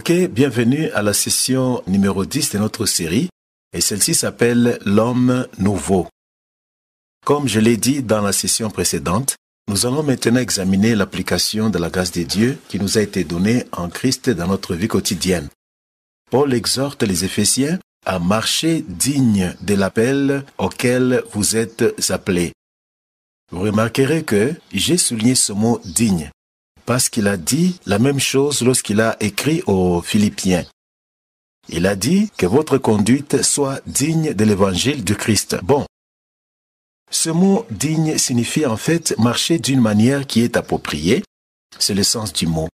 Ok, bienvenue à la session numéro 10 de notre série, et celle-ci s'appelle L'homme nouveau. Comme je l'ai dit dans la session précédente, nous allons maintenant examiner l'application de la grâce de Dieu qui nous a été donnée en Christ dans notre vie quotidienne. Paul exhorte les Éphésiens à marcher digne de l'appel auquel vous êtes appelés. Vous remarquerez que j'ai souligné ce mot « digne ». Parce qu'il a dit la même chose lorsqu'il a écrit aux Philippiens. Il a dit que votre conduite soit digne de l'évangile du Christ. Bon, ce mot « digne » signifie en fait marcher d'une manière qui est appropriée. C'est le sens du mot.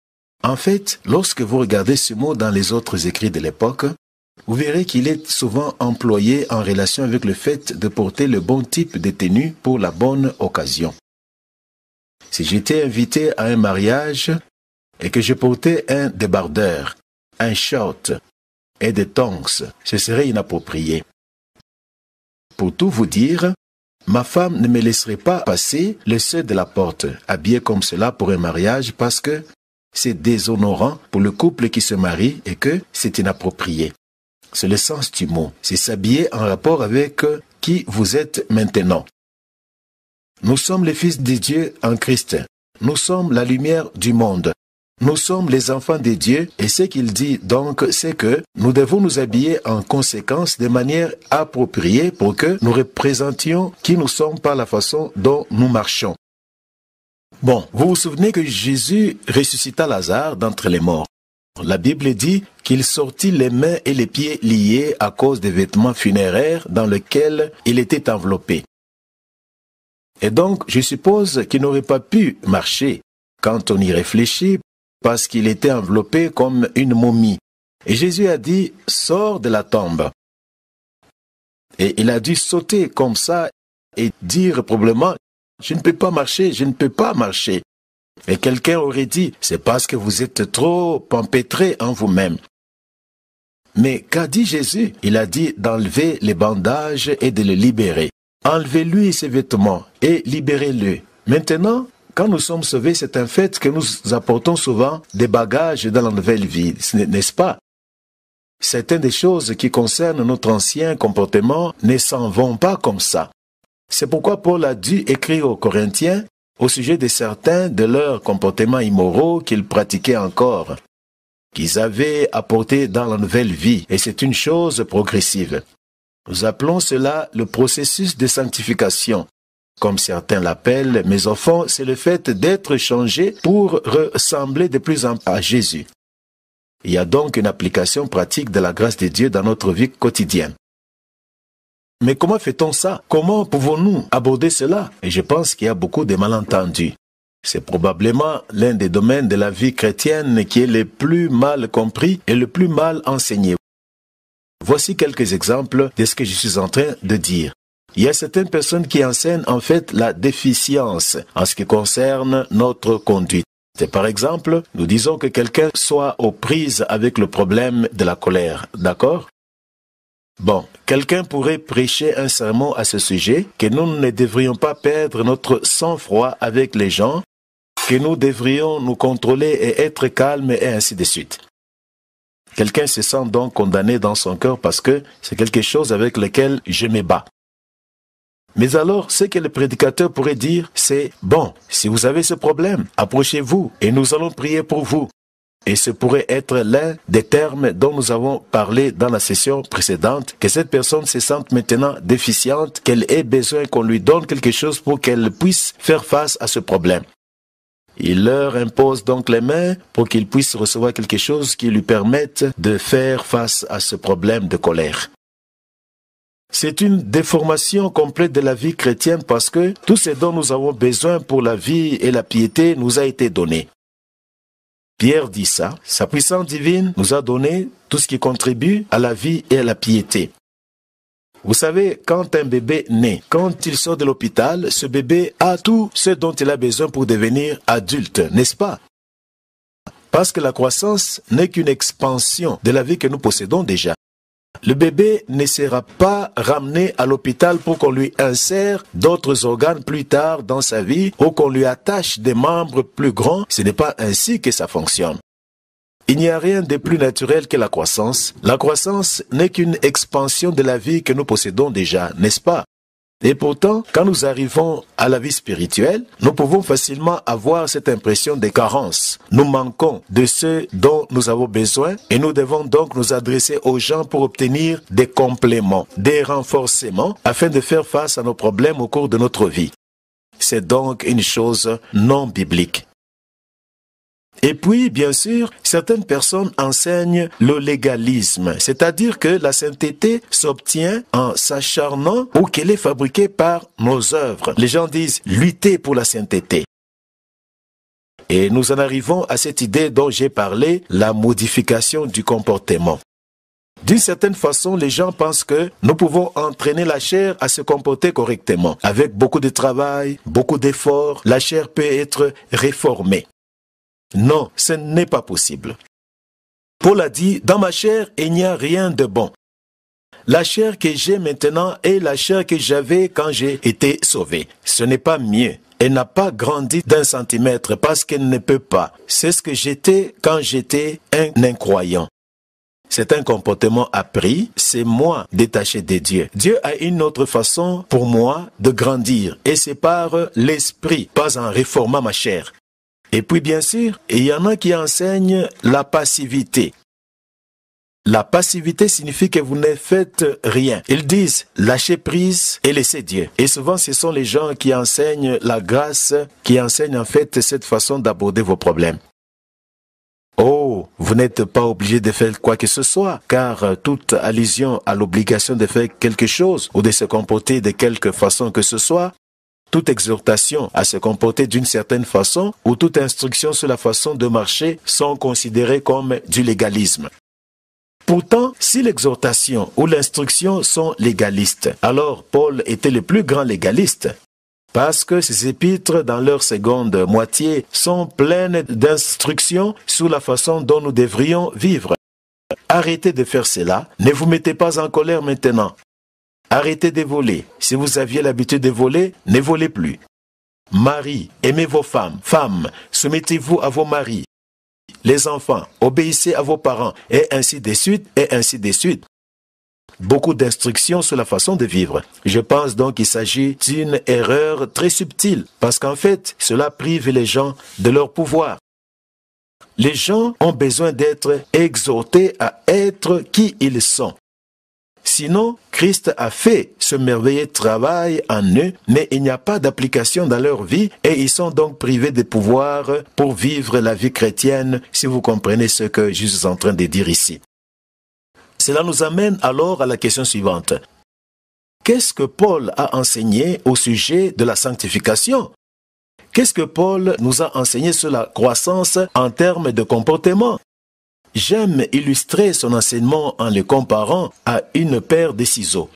En fait, lorsque vous regardez ce mot dans les autres écrits de l'époque, vous verrez qu'il est souvent employé en relation avec le fait de porter le bon type de tenue pour la bonne occasion. Si j'étais invité à un mariage et que je portais un débardeur, un short et des tongs, ce serait inapproprié. Pour tout vous dire, ma femme ne me laisserait pas passer le seuil de la porte, habillée comme cela pour un mariage parce que c'est déshonorant pour le couple qui se marie et que c'est inapproprié. C'est le sens du mot, c'est s'habiller en rapport avec qui vous êtes maintenant. Nous sommes les fils de Dieu en Christ. Nous sommes la lumière du monde. Nous sommes les enfants de Dieu et ce qu'il dit donc, c'est que nous devons nous habiller en conséquence de manière appropriée pour que nous représentions qui nous sommes par la façon dont nous marchons. Bon, vous vous souvenez que Jésus ressuscita Lazare d'entre les morts. La Bible dit qu'il sortit les mains et les pieds liés à cause des vêtements funéraires dans lesquels il était enveloppé. Et donc, je suppose qu'il n'aurait pas pu marcher quand on y réfléchit parce qu'il était enveloppé comme une momie. Et Jésus a dit, sors de la tombe. Et il a dû sauter comme ça et dire probablement, je ne peux pas marcher, je ne peux pas marcher. Et quelqu'un aurait dit, c'est parce que vous êtes trop empêtré en vous-même. Mais qu'a dit Jésus? Il a dit d'enlever les bandages et de le libérer. Enlevez-lui ses vêtements et libérez-le. Maintenant, quand nous sommes sauvés, c'est un fait que nous apportons souvent des bagages dans la nouvelle vie, n'est-ce pas? Certaines des choses qui concernent notre ancien comportement ne s'en vont pas comme ça. C'est pourquoi Paul a dû écrire aux Corinthiens au sujet de certains de leurs comportements immoraux qu'ils pratiquaient encore, qu'ils avaient apportés dans la nouvelle vie, et c'est une chose progressive. Nous appelons cela le processus de sanctification. Comme certains l'appellent, mais au fond, c'est le fait d'être changé pour ressembler de plus en plus à Jésus. Il y a donc une application pratique de la grâce de Dieu dans notre vie quotidienne. Mais comment fait-on ça? Comment pouvons-nous aborder cela? Et je pense qu'il y a beaucoup de malentendus. C'est probablement l'un des domaines de la vie chrétienne qui est le plus mal compris et le plus mal enseigné. Voici quelques exemples de ce que je suis en train de dire. Il y a certaines personnes qui enseignent en fait la déficience en ce qui concerne notre conduite. Par exemple, nous disons que quelqu'un soit aux prises avec le problème de la colère, d'accord? Bon, quelqu'un pourrait prêcher un sermon à ce sujet, que nous ne devrions pas perdre notre sang-froid avec les gens, que nous devrions nous contrôler et être calmes et ainsi de suite. Quelqu'un se sent donc condamné dans son cœur parce que c'est quelque chose avec lequel je me bats. Mais alors, ce que le prédicateur pourrait dire, c'est « Bon, si vous avez ce problème, approchez-vous et nous allons prier pour vous. » Et ce pourrait être l'un des termes dont nous avons parlé dans la session précédente, que cette personne se sente maintenant déficiente, qu'elle ait besoin qu'on lui donne quelque chose pour qu'elle puisse faire face à ce problème. Il leur impose donc les mains pour qu'ils puissent recevoir quelque chose qui lui permette de faire face à ce problème de colère. C'est une déformation complète de la vie chrétienne parce que tout ce dont nous avons besoin pour la vie et la piété nous a été donné. Pierre dit ça, sa puissance divine nous a donné tout ce qui contribue à la vie et à la piété. Vous savez, quand un bébé naît, quand il sort de l'hôpital, ce bébé a tout ce dont il a besoin pour devenir adulte, n'est-ce pas? Parce que la croissance n'est qu'une expansion de la vie que nous possédons déjà. Le bébé ne sera pas ramené à l'hôpital pour qu'on lui insère d'autres organes plus tard dans sa vie ou qu'on lui attache des membres plus grands. Ce n'est pas ainsi que ça fonctionne. Il n'y a rien de plus naturel que la croissance. La croissance n'est qu'une expansion de la vie que nous possédons déjà, n'est-ce pas? Et pourtant, quand nous arrivons à la vie spirituelle, nous pouvons facilement avoir cette impression de carence. Nous manquons de ce dont nous avons besoin et nous devons donc nous adresser aux gens pour obtenir des compléments, des renforcements afin de faire face à nos problèmes au cours de notre vie. C'est donc une chose non biblique. Et puis, bien sûr, certaines personnes enseignent le légalisme, c'est-à-dire que la sainteté s'obtient en s'acharnant ou qu'elle est fabriquée par nos œuvres. Les gens disent « lutter pour la sainteté ». Et nous en arrivons à cette idée dont j'ai parlé, la modification du comportement. D'une certaine façon, les gens pensent que nous pouvons entraîner la chair à se comporter correctement. Avec beaucoup de travail, beaucoup d'efforts, la chair peut être réformée. Non, ce n'est pas possible. Paul a dit, dans ma chair, il n'y a rien de bon. La chair que j'ai maintenant est la chair que j'avais quand j'ai été sauvé. Ce n'est pas mieux. Elle n'a pas grandi d'1 centimètre parce qu'elle ne peut pas. C'est ce que j'étais quand j'étais un incroyant. C'est un comportement appris, c'est moi détaché de Dieu. Dieu a une autre façon pour moi de grandir et c'est par l'esprit, pas en réformant ma chair. Et puis bien sûr, il y en a qui enseignent la passivité. La passivité signifie que vous ne faites rien. Ils disent lâchez prise et laissez Dieu. Et souvent ce sont les gens qui enseignent la grâce, qui enseignent en fait cette façon d'aborder vos problèmes. Oh, vous n'êtes pas obligé de faire quoi que ce soit, car toute allusion à l'obligation de faire quelque chose ou de se comporter de quelque façon que ce soit, toute exhortation à se comporter d'une certaine façon ou toute instruction sur la façon de marcher sont considérées comme du légalisme. Pourtant, si l'exhortation ou l'instruction sont légalistes, alors Paul était le plus grand légaliste. Parce que ses épîtres, dans leur seconde moitié, sont pleines d'instructions sur la façon dont nous devrions vivre. Arrêtez de faire cela, ne vous mettez pas en colère maintenant. Arrêtez de voler. Si vous aviez l'habitude de voler, ne volez plus. Maris, aimez vos femmes. Femmes, soumettez-vous à vos maris. Les enfants, obéissez à vos parents, et ainsi de suite, et ainsi de suite. Beaucoup d'instructions sur la façon de vivre. Je pense donc qu'il s'agit d'une erreur très subtile, parce qu'en fait, cela prive les gens de leur pouvoir. Les gens ont besoin d'être exhortés à être qui ils sont. Sinon, Christ a fait ce merveilleux travail en eux, mais il n'y a pas d'application dans leur vie et ils sont donc privés de pouvoir pour vivre la vie chrétienne, si vous comprenez ce que je suis en train de dire ici. Cela nous amène alors à la question suivante. Qu'est-ce que Paul a enseigné au sujet de la sanctification? Qu'est-ce que Paul nous a enseigné sur la croissance en termes de comportement? J'aime illustrer son enseignement en le comparant à une paire de ciseaux.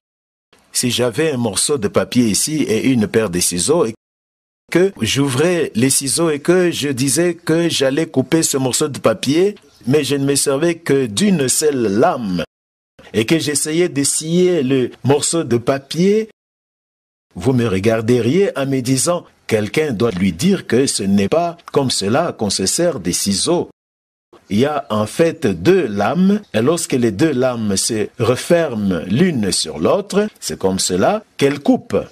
Si j'avais un morceau de papier ici et une paire de ciseaux, et que j'ouvrais les ciseaux et que je disais que j'allais couper ce morceau de papier, mais je ne me servais que d'une seule lame, et que j'essayais de scier le morceau de papier, vous me regarderiez en me disant, quelqu'un doit lui dire que ce n'est pas comme cela qu'on se sert des ciseaux. Il y a en fait 2 lames, et lorsque les 2 lames se referment l'une sur l'autre, c'est comme cela qu'elles coupent.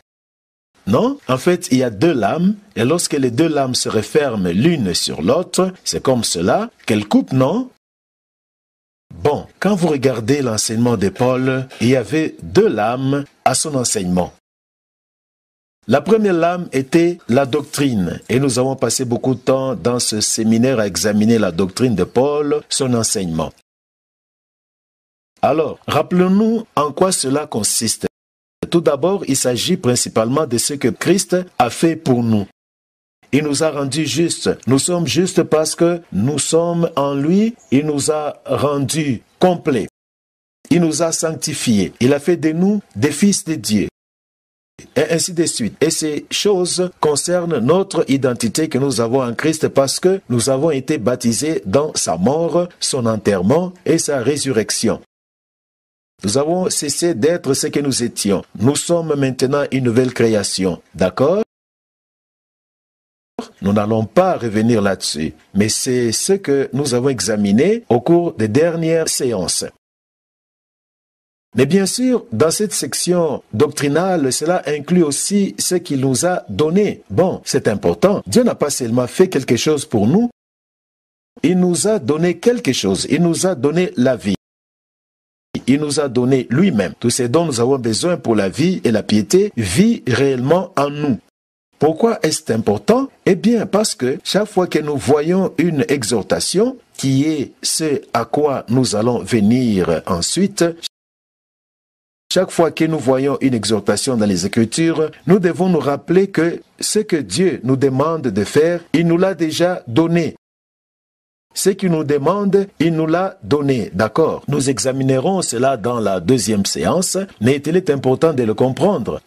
Non, en fait, il y a 2 lames, et lorsque les 2 lames se referment l'une sur l'autre, c'est comme cela qu'elles coupent, non? Bon, quand vous regardez l'enseignement de Paul, il y avait 2 lames à son enseignement. La première lame était la doctrine, et nous avons passé beaucoup de temps dans ce séminaire à examiner la doctrine de Paul, son enseignement. Alors, rappelons-nous en quoi cela consiste. Tout d'abord, il s'agit principalement de ce que Christ a fait pour nous. Il nous a rendus justes. Nous sommes justes parce que nous sommes en lui. Il nous a rendus complets. Il nous a sanctifiés. Il a fait de nous des fils de Dieu. Et ainsi de suite. Et ces choses concernent notre identité que nous avons en Christ parce que nous avons été baptisés dans sa mort, son enterrement et sa résurrection. Nous avons cessé d'être ce que nous étions. Nous sommes maintenant une nouvelle création. D'accord? Nous n'allons pas revenir là-dessus, mais c'est ce que nous avons examiné au cours des dernières séances. Mais bien sûr, dans cette section doctrinale, cela inclut aussi ce qu'il nous a donné. Bon, c'est important. Dieu n'a pas seulement fait quelque chose pour nous, il nous a donné quelque chose. Il nous a donné la vie. Il nous a donné lui-même. Tout ce dont nous avons besoin pour la vie et la piété vit réellement en nous. Pourquoi est-ce important? Eh bien, parce que chaque fois que nous voyons une exhortation, qui est ce à quoi nous allons venir ensuite, chaque fois que nous voyons une exhortation dans les Écritures, nous devons nous rappeler que ce que Dieu nous demande de faire, il nous l'a déjà donné. Ce qu'il nous demande, il nous l'a donné. D'accord? Nous examinerons cela dans la deuxième séance, mais il est important de le comprendre.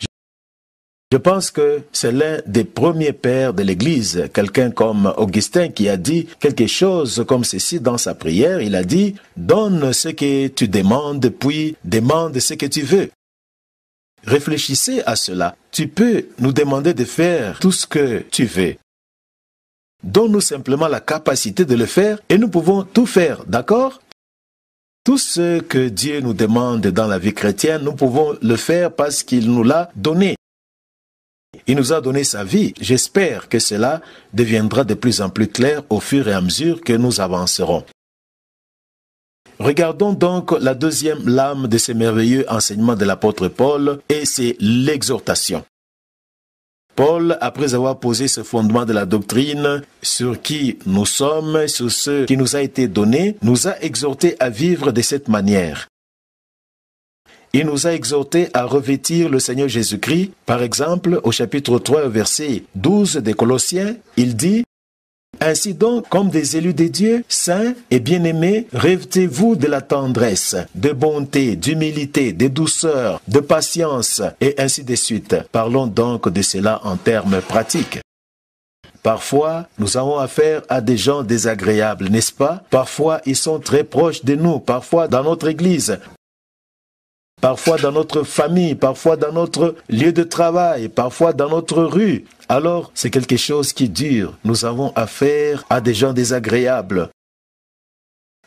Je pense que c'est l'un des premiers pères de l'Église, quelqu'un comme Augustin qui a dit quelque chose comme ceci dans sa prière. Il a dit « Donne ce que tu demandes, puis demande ce que tu veux ». Réfléchissez à cela. Tu peux nous demander de faire tout ce que tu veux. Donne-nous simplement la capacité de le faire et nous pouvons tout faire, d'accord? Tout ce que Dieu nous demande dans la vie chrétienne, nous pouvons le faire parce qu'il nous l'a donné. Il nous a donné sa vie. J'espère que cela deviendra de plus en plus clair au fur et à mesure que nous avancerons. Regardons donc la deuxième lame de ces merveilleux enseignements de l'apôtre Paul, et c'est l'exhortation. Paul, après avoir posé ce fondement de la doctrine sur qui nous sommes, sur ce qui nous a été donné, nous a exhortés à vivre de cette manière. Il nous a exhortés à revêtir le Seigneur Jésus-Christ. Par exemple, au chapitre 3, verset 12 des Colossiens, il dit « Ainsi donc, comme des élus de Dieu, saints et bien-aimés, revêtez-vous de la tendresse, de bonté, d'humilité, de douceur, de patience, et ainsi de suite. » Parlons donc de cela en termes pratiques. Parfois, nous avons affaire à des gens désagréables, n'est-ce pas? Parfois, ils sont très proches de nous, parfois dans notre église. Parfois dans notre famille, parfois dans notre lieu de travail, parfois dans notre rue. Alors, c'est quelque chose qui dure. Nous avons affaire à des gens désagréables.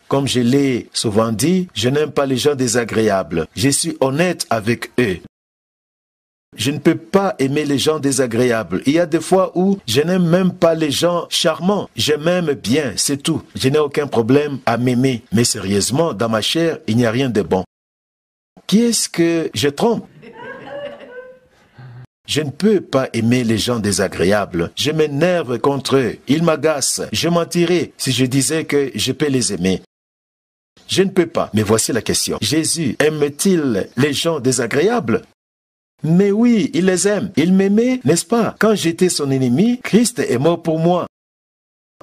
Comme je l'ai souvent dit, je n'aime pas les gens désagréables. Je suis honnête avec eux. Je ne peux pas aimer les gens désagréables. Il y a des fois où je n'aime même pas les gens charmants. Je m'aime bien, c'est tout. Je n'ai aucun problème à m'aimer. Mais sérieusement, dans ma chair, il n'y a rien de bon. Qui est-ce que je trompe? Je ne peux pas aimer les gens désagréables. Je m'énerve contre eux. Ils m'agacent. Je mentirais si je disais que je peux les aimer. Je ne peux pas. Mais voici la question. Jésus aime-t-il les gens désagréables? Mais oui, il les aime. Il m'aimait, n'est-ce pas? Quand j'étais son ennemi, Christ est mort pour moi.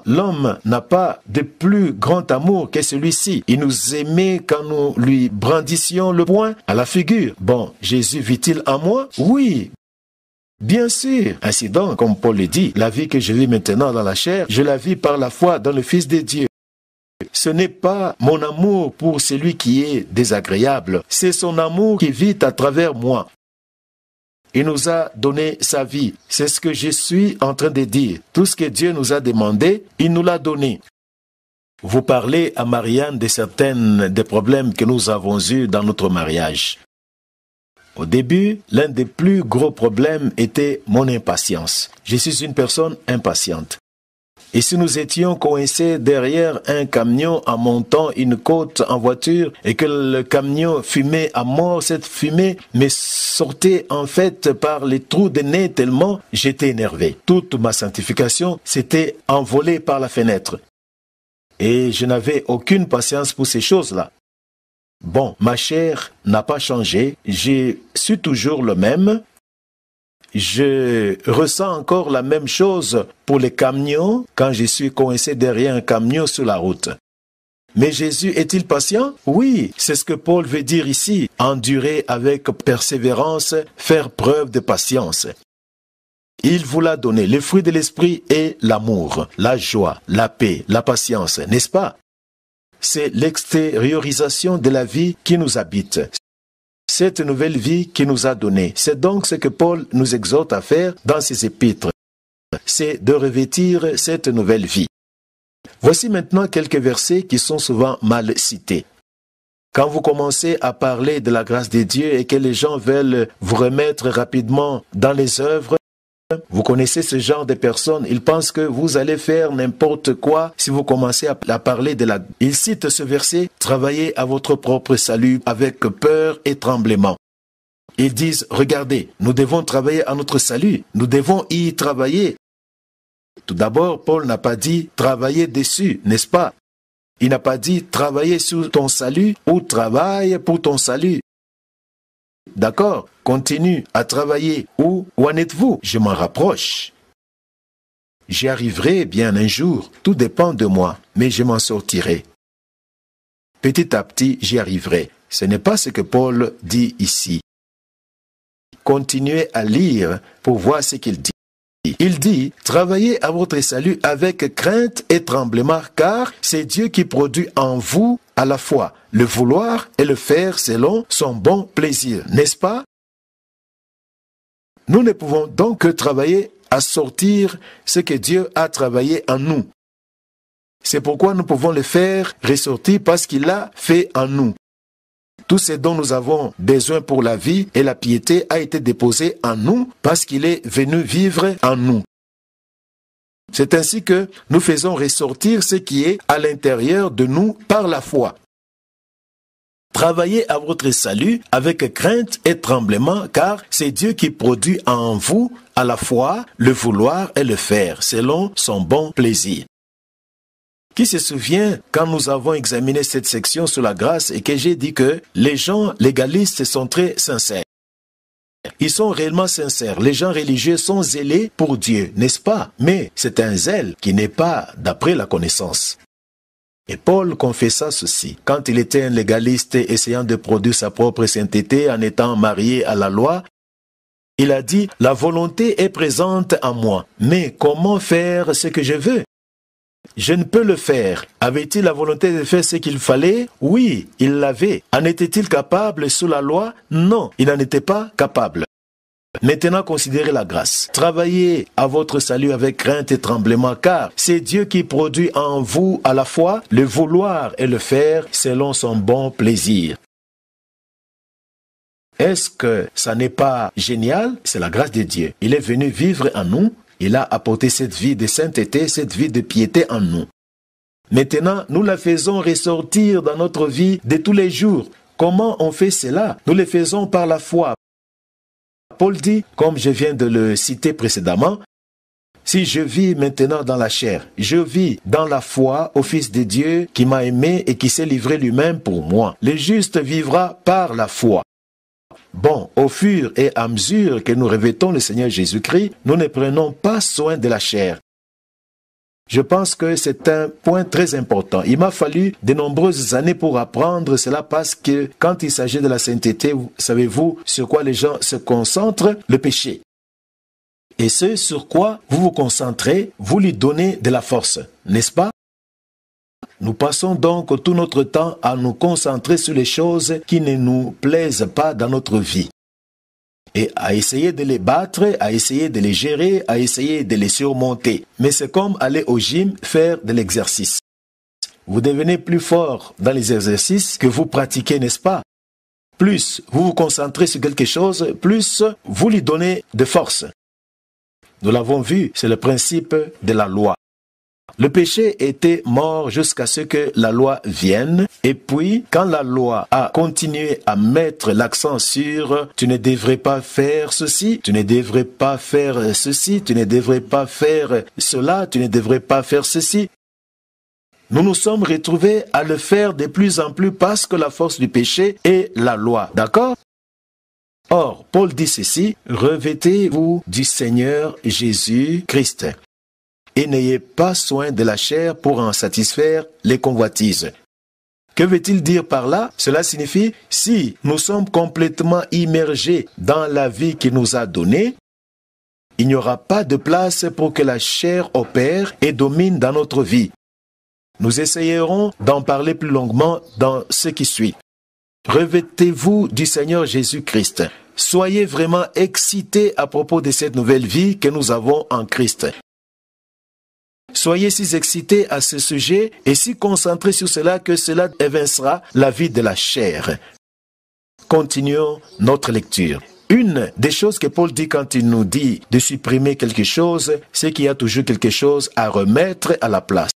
L'homme n'a pas de plus grand amour que celui-ci. Il nous aimait quand nous lui brandissions le poing à la figure. Bon, Jésus vit-il en moi? Oui, bien sûr. Ainsi donc, comme Paul le dit, la vie que je vis maintenant dans la chair, je la vis par la foi dans le Fils de Dieu. Ce n'est pas mon amour pour celui qui est désagréable, c'est son amour qui vit à travers moi. Il nous a donné sa vie. C'est ce que je suis en train de dire. Tout ce que Dieu nous a demandé, il nous l'a donné. Vous parlez à Marianne de certains des problèmes que nous avons eus dans notre mariage. Au début, l'un des plus gros problèmes était mon impatience. Je suis une personne impatiente. Et si nous étions coincés derrière un camion en montant une côte en voiture et que le camion fumait à mort, cette fumée me sortait en fait par les trous de nez tellement j'étais énervé. Toute ma sanctification s'était envolée par la fenêtre. Et je n'avais aucune patience pour ces choses-là. Bon, ma chair n'a pas changé, je suis toujours le même. Je ressens encore la même chose pour les camions quand je suis coincé derrière un camion sur la route. Mais Jésus est-il patient? Oui, c'est ce que Paul veut dire ici. Endurer avec persévérance, faire preuve de patience. Il vous l'a donné. Le fruit de l'esprit est l'amour, la joie, la paix, la patience, n'est-ce pas? C'est l'extériorisation de la vie qui nous habite. Cette nouvelle vie qu'il nous a donnée. C'est donc ce que Paul nous exhorte à faire dans ses épîtres. c'est de revêtir cette nouvelle vie. Voici maintenant quelques versets qui sont souvent mal cités. Quand vous commencez à parler de la grâce de Dieu et que les gens veulent vous remettre rapidement dans les œuvres, vous connaissez ce genre de personnes, ils pensent que vous allez faire n'importe quoi si vous commencez à parler de la... Ils citent ce verset, « Travaillez à votre propre salut avec peur et tremblement ». Ils disent, regardez, nous devons travailler à notre salut, nous devons y travailler. Tout d'abord, Paul n'a pas dit travailler dessus, n'est-ce pas? Il n'a pas dit travailler sur ton salut ou travaille pour ton salut. D'accord, continue à travailler. Où en êtes-vous? Je m'en rapproche. J'y arriverai bien un jour, tout dépend de moi, mais je m'en sortirai. Petit à petit, j'y arriverai. Ce n'est pas ce que Paul dit ici. Continuez à lire pour voir ce qu'il dit. Il dit, travaillez à votre salut avec crainte et tremblement, car c'est Dieu qui produit en vous à la fois le vouloir et le faire selon son bon plaisir, n'est-ce pas? Nous ne pouvons donc que travailler à sortir ce que Dieu a travaillé en nous. C'est pourquoi nous pouvons le faire ressortir parce qu'il l'a fait en nous. Tout ce dont nous avons besoin pour la vie et la piété a été déposé en nous parce qu'il est venu vivre en nous. C'est ainsi que nous faisons ressortir ce qui est à l'intérieur de nous par la foi. Travaillez à votre salut avec crainte et tremblement, car c'est Dieu qui produit en vous à la fois le vouloir et le faire, selon son bon plaisir. Qui se souvient quand nous avons examiné cette section sur la grâce et que j'ai dit que les gens légalistes sont très sincères. Ils sont réellement sincères. Les gens religieux sont zélés pour Dieu, n'est-ce pas? Mais c'est un zèle qui n'est pas d'après la connaissance. Et Paul confessa ceci. Quand il était un légaliste essayant de produire sa propre sainteté en étant marié à la loi, il a dit, la volonté est présente en moi. Mais comment faire ce que je veux? Je ne peux le faire. Avait-il la volonté de faire ce qu'il fallait? Oui, il l'avait. En était-il capable sous la loi? Non, il n'en était pas capable. Maintenant, considérez la grâce. Travaillez à votre salut avec crainte et tremblement, car c'est Dieu qui produit en vous à la fois le vouloir et le faire selon son bon plaisir. Est-ce que ça n'est pas génial? C'est la grâce de Dieu. Il est venu vivre en nous. Il a apporté cette vie de sainteté, cette vie de piété en nous. Maintenant, nous la faisons ressortir dans notre vie de tous les jours. Comment on fait cela? Nous le faisons par la foi. Paul dit, comme je viens de le citer précédemment, si je vis maintenant dans la chair, je vis dans la foi au Fils de Dieu qui m'a aimé et qui s'est livré lui-même pour moi. Le juste vivra par la foi. Bon, au fur et à mesure que nous revêtons le Seigneur Jésus-Christ, nous ne prenons pas soin de la chair. Je pense que c'est un point très important. Il m'a fallu de nombreuses années pour apprendre cela parce que quand il s'agit de la sainteté, savez-vous sur quoi les gens se concentrent? Le péché. Et ce sur quoi vous vous concentrez, vous lui donnez de la force, n'est-ce pas? Nous passons donc tout notre temps à nous concentrer sur les choses qui ne nous plaisent pas dans notre vie. Et à essayer de les battre, à essayer de les gérer, à essayer de les surmonter. Mais c'est comme aller au gym, faire de l'exercice. Vous devenez plus fort dans les exercices que vous pratiquez, n'est-ce pas? Plus vous vous concentrez sur quelque chose, plus vous lui donnez de force. Nous l'avons vu, c'est le principe de la loi. Le péché était mort jusqu'à ce que la loi vienne, et puis quand la loi a continué à mettre l'accent sur « tu ne devrais pas faire ceci, tu ne devrais pas faire ceci, tu ne devrais pas faire cela, tu ne devrais pas faire ceci », nous nous sommes retrouvés à le faire de plus en plus parce que la force du péché est la loi, d'accord? Or, Paul dit ceci, « Revêtez-vous du Seigneur Jésus-Christ. » Et n'ayez pas soin de la chair pour en satisfaire les convoitises. Que veut-il dire par là? Cela signifie, si nous sommes complètement immergés dans la vie qu'il nous a donnée, il n'y aura pas de place pour que la chair opère et domine dans notre vie. Nous essayerons d'en parler plus longuement dans ce qui suit. Revêtez-vous du Seigneur Jésus-Christ. soyez vraiment excités à propos de cette nouvelle vie que nous avons en Christ. Soyez si excités à ce sujet et si concentrés sur cela que cela évincera la vie de la chair. Continuons notre lecture. Une des choses que Paul dit quand il nous dit de supprimer quelque chose, c'est qu'il y a toujours quelque chose à remettre à la place.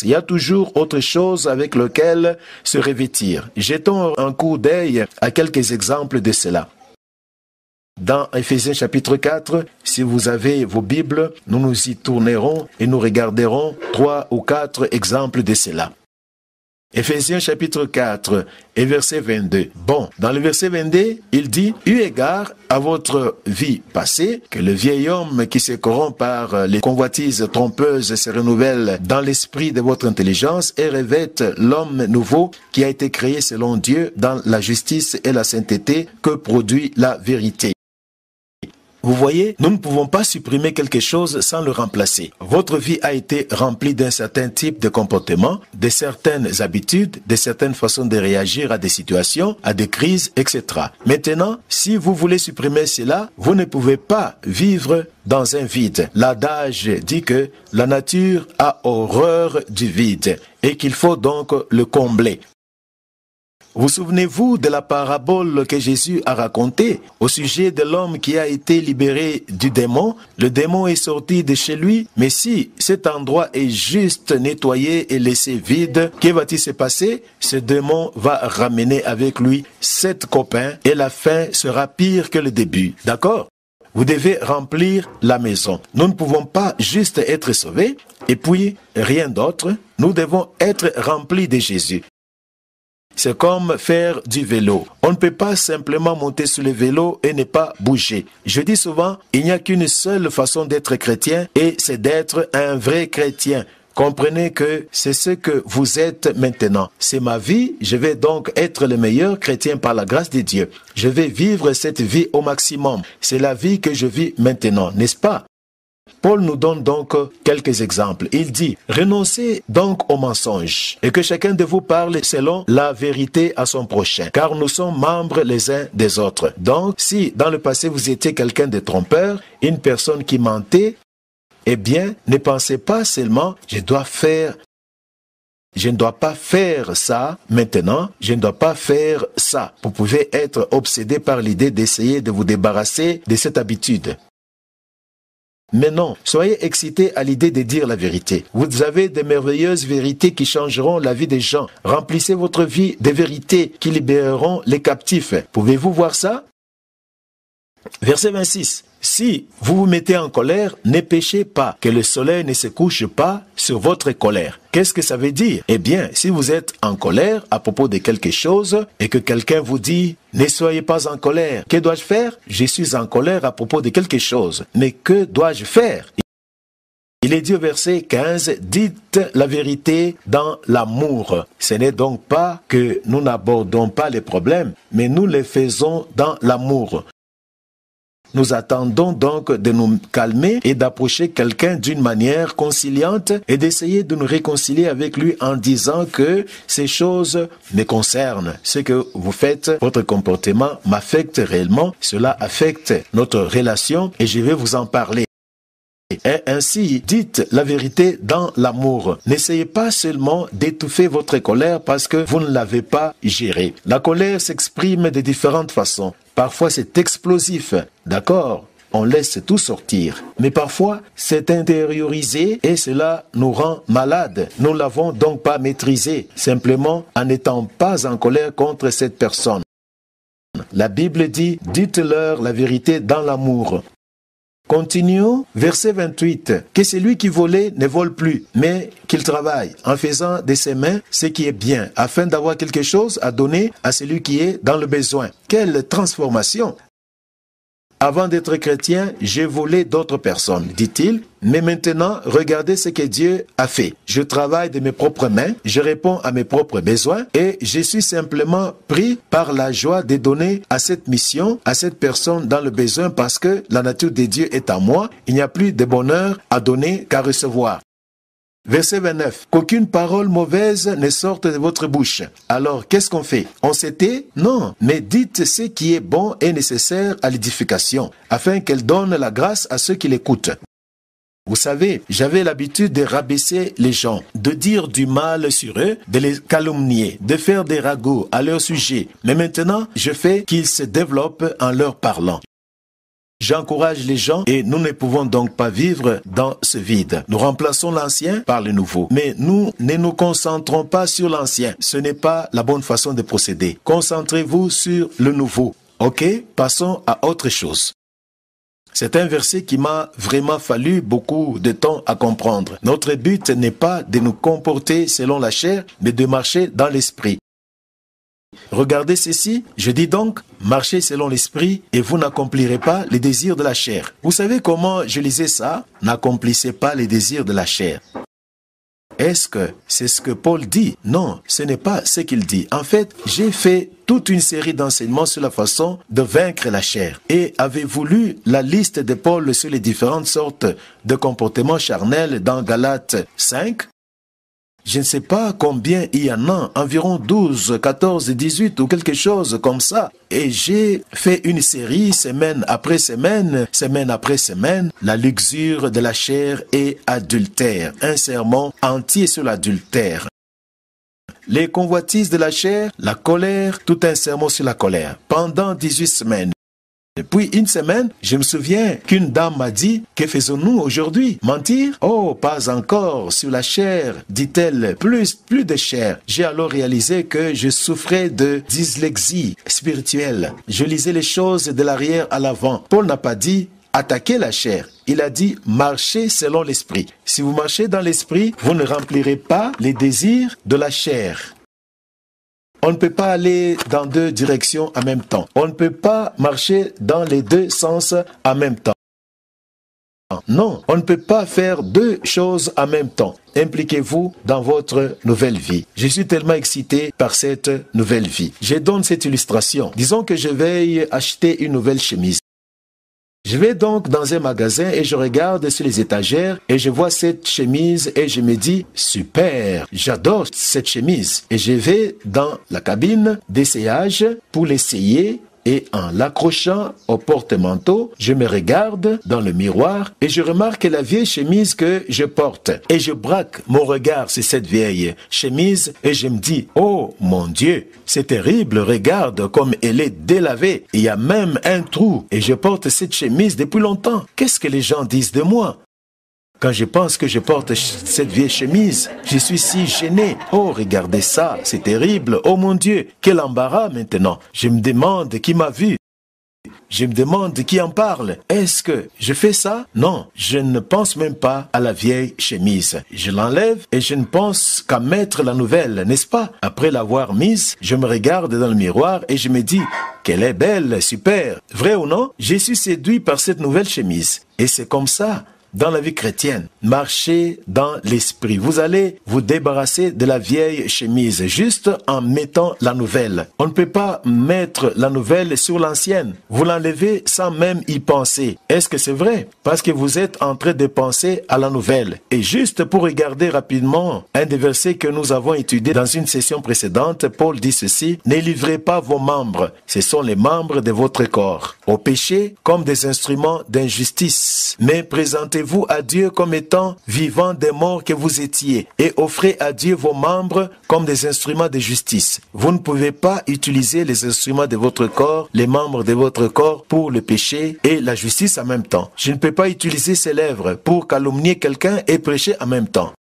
Il y a toujours autre chose avec lequel se revêtir. Jetons un coup d'œil à quelques exemples de cela. Dans Éphésiens chapitre 4, si vous avez vos Bibles, nous nous y tournerons et nous regarderons 3 ou 4 exemples de cela. Éphésiens chapitre 4 et verset 22. Bon, dans le verset 22, il dit « Eu égard à votre vie passée, que le vieil homme qui se corrompt par les convoitises trompeuses se renouvelle dans l'esprit de votre intelligence et revête l'homme nouveau qui a été créé selon Dieu dans la justice et la sainteté que produit la vérité. » Vous voyez, nous ne pouvons pas supprimer quelque chose sans le remplacer. Votre vie a été remplie d'un certain type de comportement, de certaines habitudes, de certaines façons de réagir à des situations, à des crises, etc. Maintenant, si vous voulez supprimer cela, vous ne pouvez pas vivre dans un vide. L'adage dit que la nature a horreur du vide et qu'il faut donc le combler. Vous souvenez-vous de la parabole que Jésus a racontée au sujet de l'homme qui a été libéré du démon? Le démon est sorti de chez lui, mais si cet endroit est juste nettoyé et laissé vide, que va-t-il se passer? Ce démon va ramener avec lui 7 copains et la fin sera pire que le début. D'accord? Vous devez remplir la maison. Nous ne pouvons pas juste être sauvés et puis rien d'autre. Nous devons être remplis de Jésus. C'est comme faire du vélo. On ne peut pas simplement monter sur le vélo et ne pas bouger. Je dis souvent, il n'y a qu'une seule façon d'être chrétien et c'est d'être un vrai chrétien. Comprenez que c'est ce que vous êtes maintenant. C'est ma vie, je vais donc être le meilleur chrétien par la grâce de Dieu. Je vais vivre cette vie au maximum. C'est la vie que je vis maintenant, n'est-ce pas? Paul nous donne donc quelques exemples. Il dit, renoncez donc au mensonge et que chacun de vous parle selon la vérité à son prochain, car nous sommes membres les uns des autres. Donc, si dans le passé vous étiez quelqu'un de trompeur, une personne qui mentait, eh bien, ne pensez pas seulement, je ne dois pas faire ça maintenant, je ne dois pas faire ça. Vous pouvez être obsédé par l'idée d'essayer de vous débarrasser de cette habitude. Mais non, soyez excités à l'idée de dire la vérité. Vous avez de merveilleuses vérités qui changeront la vie des gens. Remplissez votre vie de vérités qui libéreront les captifs. Pouvez-vous voir ça? Verset 26. Si vous vous mettez en colère, ne péchez pas, que le soleil ne se couche pas sur votre colère. Qu'est-ce que ça veut dire? Eh bien, si vous êtes en colère à propos de quelque chose et que quelqu'un vous dit « Ne soyez pas en colère », que dois-je faire? Je suis en colère à propos de quelque chose. Mais que dois-je faire? Il est dit au verset 15, « Dites la vérité dans l'amour ». Ce n'est donc pas que nous n'abordons pas les problèmes, mais nous les faisons dans l'amour. Nous attendons donc de nous calmer et d'approcher quelqu'un d'une manière conciliante et d'essayer de nous réconcilier avec lui en disant que ces choses me concernent. Ce que vous faites, votre comportement m'affecte réellement, cela affecte notre relation et je vais vous en parler. Et ainsi, dites la vérité dans l'amour. N'essayez pas seulement d'étouffer votre colère parce que vous ne l'avez pas gérée. La colère s'exprime de différentes façons. Parfois, c'est explosif. D'accord? On laisse tout sortir. Mais parfois, c'est intériorisé et cela nous rend malades. Nous ne l'avons donc pas maîtrisé, simplement en n'étant pas en colère contre cette personne. La Bible dit, dites-leur la vérité dans l'amour. Continuons, verset 28. Que celui qui volait ne vole plus, mais qu'il travaille en faisant de ses mains ce qui est bien, afin d'avoir quelque chose à donner à celui qui est dans le besoin. Quelle transformation! Avant d'être chrétien, j'ai volé d'autres personnes, dit-il, mais maintenant, regardez ce que Dieu a fait. Je travaille de mes propres mains, je réponds à mes propres besoins et je suis simplement pris par la joie de donner à cette mission, à cette personne dans le besoin parce que la nature de Dieu est en moi. Il n'y a plus de bonheur à donner qu'à recevoir. Verset 29. Qu'aucune parole mauvaise ne sorte de votre bouche. Alors, qu'est-ce qu'on fait? On se tait? Non. Mais dites ce qui est bon et nécessaire à l'édification, afin qu'elle donne la grâce à ceux qui l'écoutent. Vous savez, j'avais l'habitude de rabaisser les gens, de dire du mal sur eux, de les calomnier, de faire des ragots à leur sujet. Mais maintenant, je fais qu'ils se développent en leur parlant. J'encourage les gens et nous ne pouvons donc pas vivre dans ce vide. Nous remplaçons l'ancien par le nouveau. Mais nous ne nous concentrons pas sur l'ancien. Ce n'est pas la bonne façon de procéder. Concentrez-vous sur le nouveau. Ok? Passons à autre chose. C'est un verset qui m'a vraiment fallu beaucoup de temps à comprendre. Notre but n'est pas de nous comporter selon la chair, mais de marcher dans l'esprit. Regardez ceci, je dis donc, marchez selon l'esprit et vous n'accomplirez pas les désirs de la chair. Vous savez comment je lisais ça? N'accomplissez pas les désirs de la chair. Est-ce que c'est ce que Paul dit? Non, ce n'est pas ce qu'il dit. En fait, j'ai fait toute une série d'enseignements sur la façon de vaincre la chair. Et avez-vous lu la liste de Paul sur les différentes sortes de comportements charnels dans Galates 5? Je ne sais pas combien il y en a, environ 12, 14, 18 ou quelque chose comme ça. Et j'ai fait une série, semaine après semaine, semaine après semaine, la luxure de la chair et adultère. Un sermon entier sur l'adultère. Les convoitises de la chair, la colère, tout un sermon sur la colère. Pendant 18 semaines. Depuis une semaine, je me souviens qu'une dame m'a dit, que faisons-nous aujourd'hui? Mentir? Oh, pas encore, sur la chair, dit-elle, plus de chair. J'ai alors réalisé que je souffrais de dyslexie spirituelle. Je lisais les choses de l'arrière à l'avant. Paul n'a pas dit, attaquez la chair. Il a dit, marchez selon l'esprit. Si vous marchez dans l'esprit, vous ne remplirez pas les désirs de la chair. On ne peut pas aller dans deux directions en même temps. On ne peut pas marcher dans les deux sens en même temps. Non, on ne peut pas faire deux choses en même temps. Impliquez-vous dans votre nouvelle vie. Je suis tellement excité par cette nouvelle vie. Je donne cette illustration. Disons que je vais acheter une nouvelle chemise. Je vais donc dans un magasin et je regarde sur les étagères et je vois cette chemise et je me dis, super, j'adore cette chemise. Et je vais dans la cabine d'essayage pour l'essayer et en l'accrochant au porte-manteau, je me regarde dans le miroir et je remarque la vieille chemise que je porte. Et je braque mon regard sur cette vieille chemise et je me dis, oh mon Dieu, c'est terrible, regarde comme elle est délavée. Il y a même un trou et je porte cette chemise depuis longtemps. Qu'est-ce que les gens disent de moi? Quand je pense que je porte cette vieille chemise, je suis si gêné. Oh, regardez ça, c'est terrible. Oh mon Dieu, quel embarras maintenant. Je me demande qui m'a vu. Je me demande qui en parle. Est-ce que je fais ça? Non, je ne pense même pas à la vieille chemise. Je l'enlève et je ne pense qu'à mettre la nouvelle, n'est-ce pas? Après l'avoir mise, je me regarde dans le miroir et je me dis qu'elle est belle, super. Vrai ou non? Je suis séduit par cette nouvelle chemise. Et c'est comme ça. Dans la vie chrétienne, marchez dans l'esprit. Vous allez vous débarrasser de la vieille chemise juste en mettant la nouvelle. On ne peut pas mettre la nouvelle sur l'ancienne. Vous l'enlevez sans même y penser. Est-ce que c'est vrai? Parce que vous êtes en train de penser à la nouvelle. Et juste pour regarder rapidement un des versets que nous avons étudié dans une session précédente, Paul dit ceci, « Ne livrez pas vos membres, ce sont les membres de votre corps, au péché comme des instruments d'injustice, mais présentez-vous à Dieu comme étant vivants des morts que vous étiez et offrez à Dieu vos membres comme des instruments de justice. Vous ne pouvez pas utiliser les instruments de votre corps, les membres de votre corps pour le péché et la justice en même temps. Je ne peux pas utiliser ces lèvres pour calomnier quelqu'un et prêcher en même temps.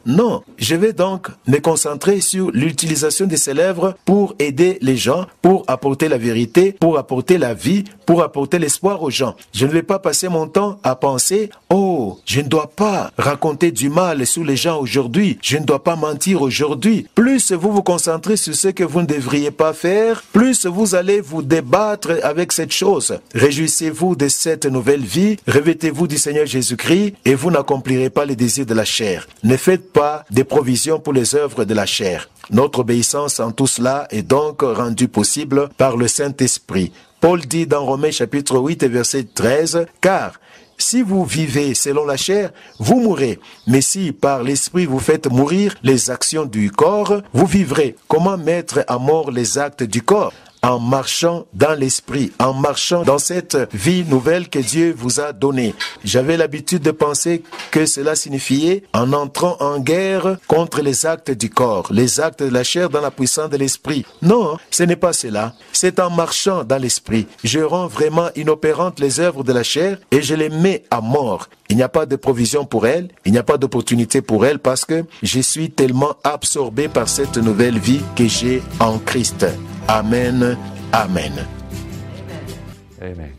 Non, je vais donc me concentrer sur l'utilisation de ces lèvres pour aider les gens, pour apporter la vérité, pour apporter la vie, pour apporter l'espoir aux gens. Je ne vais pas passer mon temps à penser, oh, je ne dois pas raconter du mal sur les gens aujourd'hui, je ne dois pas mentir aujourd'hui. Plus vous vous concentrez sur ce que vous ne devriez pas faire, plus vous allez vous débattre avec cette chose. Réjouissez-vous de cette nouvelle vie, revêtez-vous du Seigneur Jésus-Christ et vous n'accomplirez pas les désirs de la chair. Ne faites pas des provisions pour les œuvres de la chair. Notre obéissance en tout cela est donc rendue possible par le Saint-Esprit. Paul dit dans Romains chapitre 8 et verset 13, « Car si vous vivez selon la chair, vous mourrez. Mais si par l'esprit vous faites mourir les actions du corps, vous vivrez. » Comment mettre à mort les actes du corps? En marchant dans l'esprit, en marchant dans cette vie nouvelle que Dieu vous a donnée. J'avais l'habitude de penser que cela signifiait en entrant en guerre contre les actes du corps, les actes de la chair dans la puissance de l'esprit. Non, ce n'est pas cela. C'est en marchant dans l'esprit. Je rends vraiment inopérantes les œuvres de la chair et je les mets à mort. Il n'y a pas de provision pour elles, il n'y a pas d'opportunité pour elles parce que je suis tellement absorbé par cette nouvelle vie que j'ai en Christ. Amen. Amen. Amen.